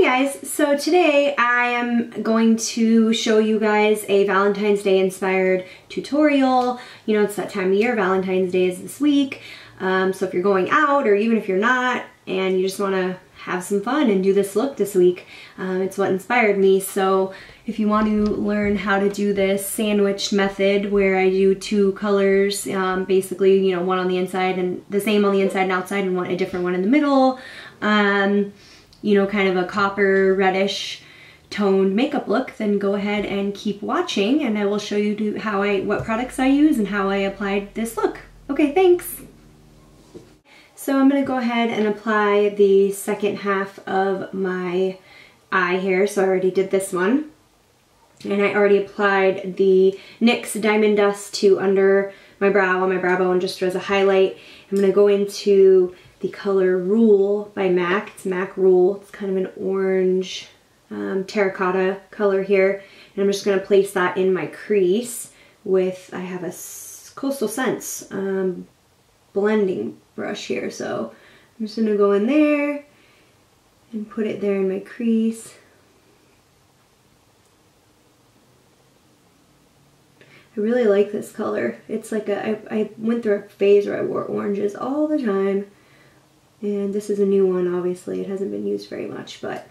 guys, so today I am going to show you guys a Valentine's Day inspired tutorial. You know, it's that time of year, Valentine's Day is this week. So if you're going out or even if you're not and you just want to have some fun and do this look this week, it's what inspired me. So if you want to learn how to do this sandwich method where I do two colors, basically, you know, one on the inside and the same on the inside and outside and a different one in the middle, you know, kind of a copper reddish toned makeup look, then go ahead and keep watching and I will show you what products I use and how I applied this look. Okay, thanks. So I'm going to go ahead and apply the second half of my eye here. So I already did this one. And I already applied the NYX Diamond Dust to under my brow on my brow bone just as a highlight. I'm going to go into the color Rule by MAC. It's MAC Rule. It's kind of an orange terracotta color here. And I'm just going to place that in my crease with, I have a Coastal Scents blending brush here. So I'm just going to go in there and put it there in my crease. I really like this color. It's like I went through a phase where I wore oranges all the time. And this is a new one, obviously. It hasn't been used very much, but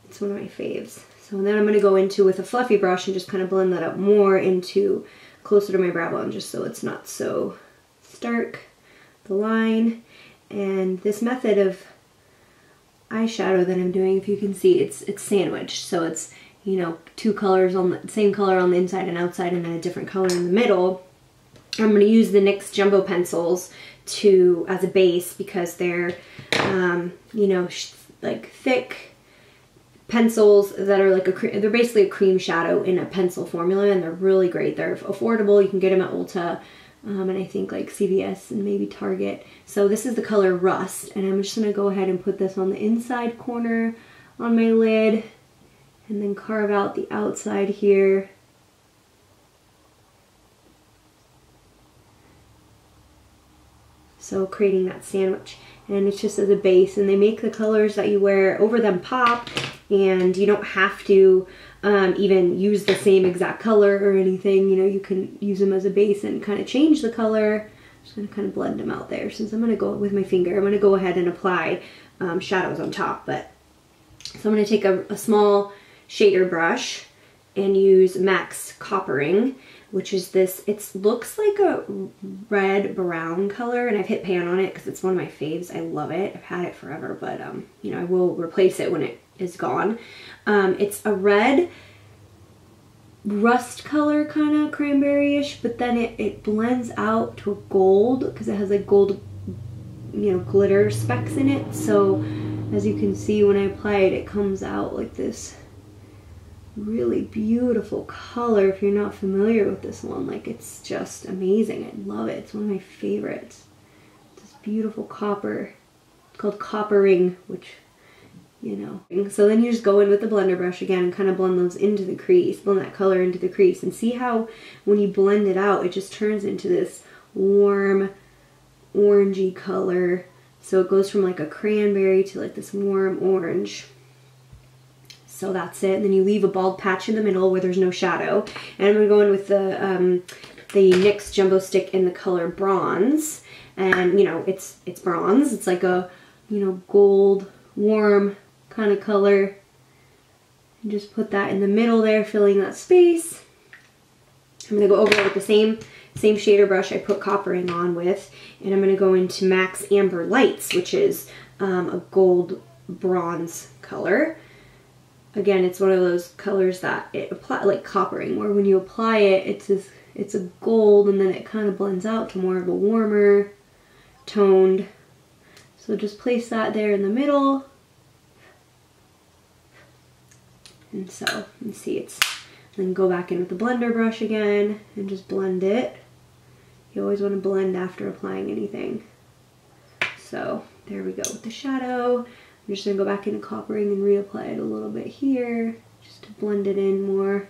it's one of my faves. So then I'm going to go into with a fluffy brush and just kind of blend that up more into closer to my brow bone, just so it's not so stark, the line. And this method of eyeshadow that I'm doing, if you can see, it's sandwiched. So it's, you know, two colors on the same color on the inside and outside and then a different color in the middle. I'm going to use the NYX Jumbo pencils as a base because they're, you know, like thick pencils that are like they're basically a cream shadow in a pencil formula, and they're really great. They're affordable. You can get them at Ulta, and I think like CVS and maybe Target. So this is the color Rust, and I'm just going to go ahead and put this on the inside corner on my lid and then carve out the outside here. So creating that sandwich, and it's just as a base, and they make the colors that you wear over them pop, and you don't have to even use the same exact color or anything. You know, you can use them as a base and kind of change the color. I'm just going to kind of blend them out there. Since I'm going to go with my finger, I'm going to go ahead and apply shadows on top. So I'm going to take a small shader brush and use MAC's Coppering, which is this, it looks like a red brown color, and I've hit pan on it because it's one of my faves. I love it. I've had it forever, but you know, I will replace it when it is gone. It's a red rust color, kind of cranberry-ish, but then it blends out to a gold because it has like gold, you know, glitter specks in it. So as you can see, when I apply it, it comes out like this really beautiful color. If you're not familiar with this one, like, it's just amazing. I love it. It's one of my favorites. This beautiful copper. It's called Coppering, which, you know. So then you just go in with the blender brush again and kind of blend those into the crease, blend that color into the crease, and see how when you blend it out, it just turns into this warm orangey color. So it goes from like a cranberry to like this warm orange. So that's it. And then you leave a bald patch in the middle where there's no shadow. And I'm going to go in with the NYX Jumbo Stick in the color Bronze. And, you know, it's bronze. It's like a, you know, gold, warm kind of color. And just put that in the middle there, filling that space. I'm going to go over it with the same shader brush I put Coppering on with. And I'm going to go into MAC's Amber Lights, which is a gold bronze color. Again, it's one of those colors that it apply like Coppering, where when you apply it, it's a gold, and then it kind of blends out to more of a warmer toned. So just place that there in the middle. And so you see then go back in with the blender brush again and just blend it. You always want to blend after applying anything. So there we go with the shadow. I'm just going to go back into Coppering and reapply it a little bit here, just to blend it in more.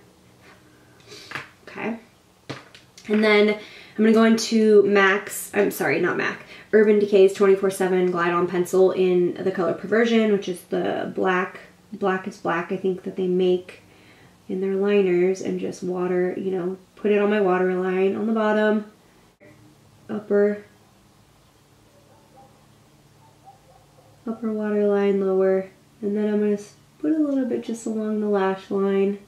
Okay. And then I'm going to go into Urban Decay's 24/7 Glide On Pencil in the color Perversion, which is the black Blackest Black, I think, that they make in their liners, and just water, you know, put it on my waterline on the bottom, upper waterline, lower, and then I'm going to put a little bit just along the lash line.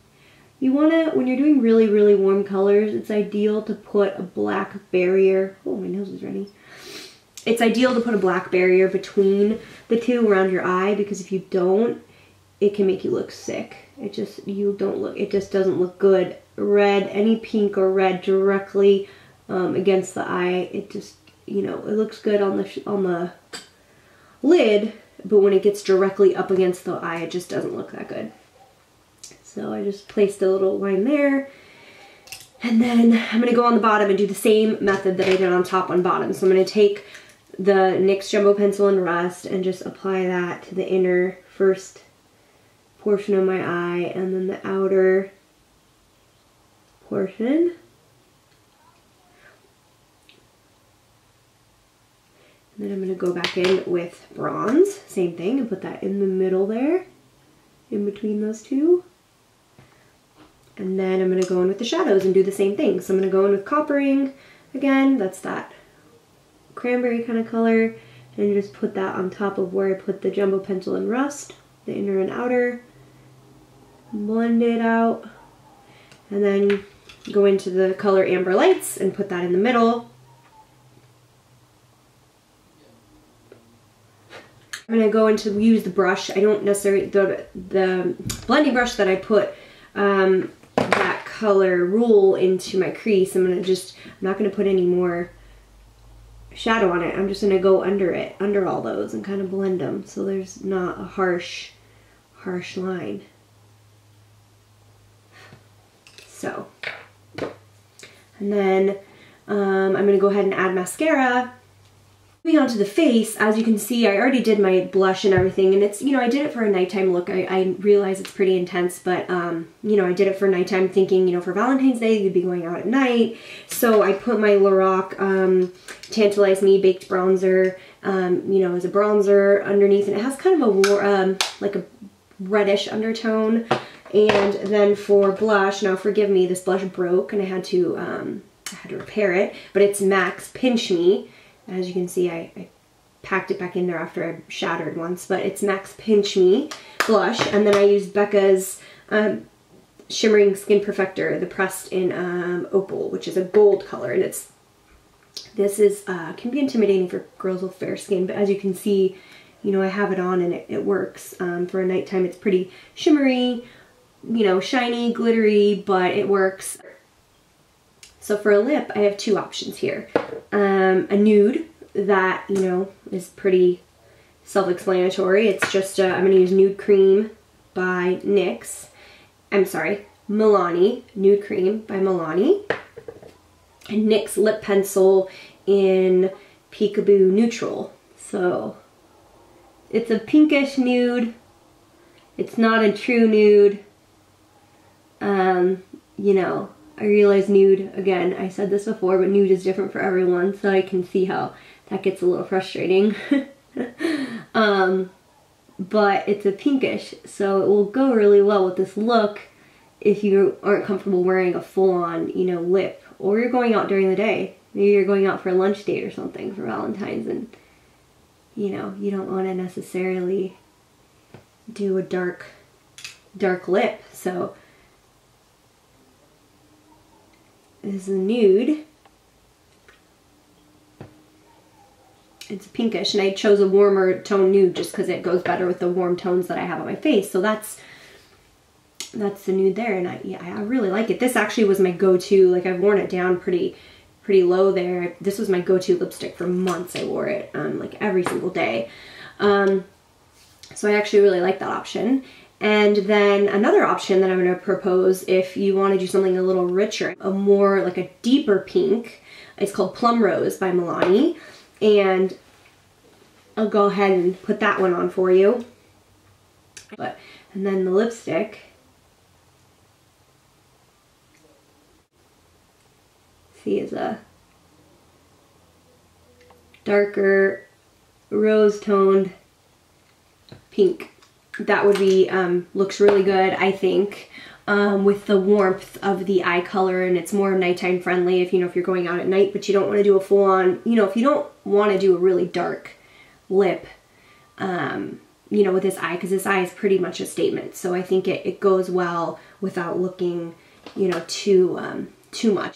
You want to, when you're doing really, really warm colors, it's ideal to put a black barrier. Oh, my nose is running. It's ideal to put a black barrier between the two around your eye, because if you don't, it can make you look sick. It just, it just doesn't look good. Red, any pink or red directly against the eye, it just, you know, it looks good on the lid, but when it gets directly up against the eye, it just doesn't look that good. So I just placed a little line there. And then I'm going to go on the bottom and do the same method that I did on top on bottom. So I'm going to take the NYX Jumbo Pencil and Rust and just apply that to the inner first portion of my eye, and then the outer portion. And then I'm going to go back in with bronze, same thing, and put that in the middle there, in between those two. And then I'm going to go in with the shadows and do the same thing. So I'm going to go in with Coppering again, that's that cranberry kind of color, and just put that on top of where I put the Jumbo Pencil and Rust, the inner and outer. Blend it out, and then go into the color Amber Lights and put that in the middle. I'm going to go into use the brush. I don't necessarily, the blending brush that I put that color Rule into my crease. I'm not going to put any more shadow on it. I'm just going to go under all those, and kind of blend them so there's not a harsh line. So, and then I'm going to go ahead and add mascara. Moving on to the face, as you can see, I already did my blush and everything, and it's, you know, I did it for a nighttime look. I realize it's pretty intense, but, you know, I did it for nighttime thinking, you know, for Valentine's Day, you'd be going out at night. So I put my Lorac Tantalize Me Baked Bronzer, you know, as a bronzer underneath, and it has kind of a, like a reddish undertone. And then for blush, now forgive me, this blush broke and I had to repair it, but it's MAC's Pinch Me. As you can see, I packed it back in there after I shattered once, but it's MAC's Pinch Me blush. And then I used Becca's Shimmering Skin Perfector, the pressed in Opal, which is a gold color, and this is can be intimidating for girls with fair skin, but as you can see, you know, I have it on and it works. For a nighttime, it's pretty shimmery, you know, shiny, glittery, but it works. So for a lip, I have two options here. A nude that, you know, is pretty self-explanatory. It's just, I'm going to use Nude Cream by NYX. I'm sorry, Milani. Nude Cream by Milani. And NYX Lip Pencil in Peekaboo Neutral. So it's a pinkish nude. It's not a true nude. You know, I realize nude, again, I said this before, but nude is different for everyone, so I can see how that gets a little frustrating. But it's a pinkish, so it will go really well with this look if you aren't comfortable wearing a full-on, you know, lip, or you're going out during the day. Maybe you're going out for a lunch date or something for Valentine's, and, you know, you don't want to necessarily do a dark lip, so this is a nude. It's pinkish, and I chose a warmer tone nude just because it goes better with the warm tones that I have on my face. So that's the nude there, and I really like it. This actually was my go-to. Like, I've worn it down pretty low there. This was my go-to lipstick for months. I wore it like every single day. So I actually really like that option. And then another option that I'm going to propose, if you want to do something a little richer, a more like a deeper pink, it's called Plum Rose by Milani. And I'll go ahead and put that one on for you. And then the lipstick, see, is a darker rose toned pink. that would be, looks really good, I think, with the warmth of the eye color, and it's more nighttime friendly if, you know, if you're going out at night, but you don't want to do a full on, you know, if you don't want to do a really dark lip, you know, with this eye, because this eye is pretty much a statement. So I think it goes well without looking, you know, too much.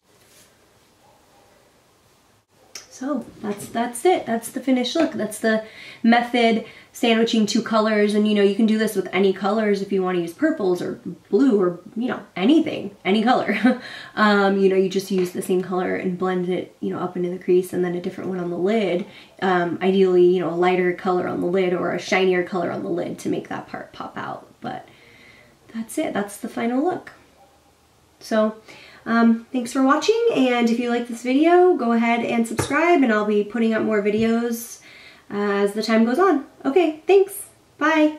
So that's it. That's the finished look. That's the method, sandwiching two colors. And, you know, you can do this with any colors if you want to use purples or blue or, you know, anything, any color. You know, you just use the same color and blend it, you know, up into the crease, and then a different one on the lid. Ideally, you know, a lighter color on the lid or a shinier color on the lid to make that part pop out. But that's it. That's the final look. So, thanks for watching, and if you like this video, go ahead and subscribe, and I'll be putting up more videos as the time goes on. Okay, thanks. Bye.